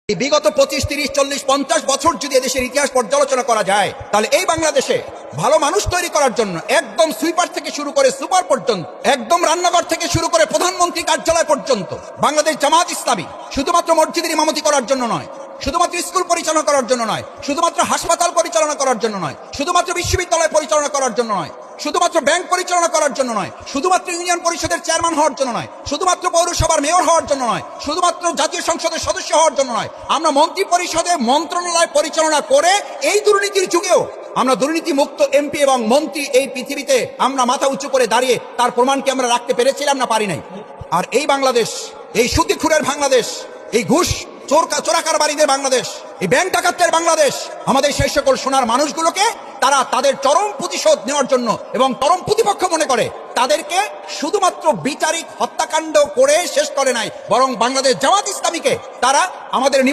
বিগত 25, 30, 40, 50 বছর যদি এদেশের ইতিহাস পর্যালোচনা করা যায়, তাহলে এই বাংলাদেশে ভালো মানুষ তৈরি করার জন্য একদম সুইপার থেকে শুরু করে সুপার পর্যন্ত, একদম রান্নাঘর থেকে শুরু করে প্রধানমন্ত্রী কার্যালয় পর্যন্ত বাংলাদেশ জামাত ইসলামী শুধুমাত্র মসজিদের ইমামতি করার জন্য নয়, শুধুমাত্র স্কুল পরিচালনা করার জন্য নয়, শুধুমাত্র হাসপাতাল পরিচালনা করার জন্য নয়, শুধুমাত্র বিশ্ববিদ্যালয় পরিচালনা করার জন্য নয়, শুধুমাত্র ব্যাংক পরিচালনা করার জন্য নয়, শুধুমাত্র ইউনিয়ন পরিষদের চেয়ারম্যান হওয়ার জন্য নয়, শুধুমাত্র পৌরসভার মেয়র হওয়ার জন্য নয়, শুধুমাত্র জাতীয় সংসদের সদস্য হওয়ার জন্য নয়, আমরা মন্ত্রী পরিষদে মন্ত্রণালয় পরিচালনা করে এই দুর্নীতির যুগেও আমরা দুর্নীতি মুক্ত এমপি এবং মন্ত্রী এই পৃথিবীতে আমরা মাথা উঁচু করে দাঁড়িয়ে তার প্রমাণকে আমরা রাখতে পেরেছিলাম না পারি নাই। আর এই বাংলাদেশ, এই সুদীখুরের বাংলাদেশ, এই ঘুষ চোরাকারবারীদের বাংলাদেশ, এই ব্যাংক ডাকাতদের বাংলাদেশ, আমাদের সেই সকল সোনার মানুষগুলোকে তারা তাদের চরম প্রতিশোধ নেওয়ার জন্য এবং চরম প্রতিপক্ষ মনে করে তাদেরকে শুধুমাত্র বিচারিক হত্যাকাণ্ড করে শেষ করে নাই, বরং বাংলাদেশ জামাত ইসলামীকে তারা আমাদের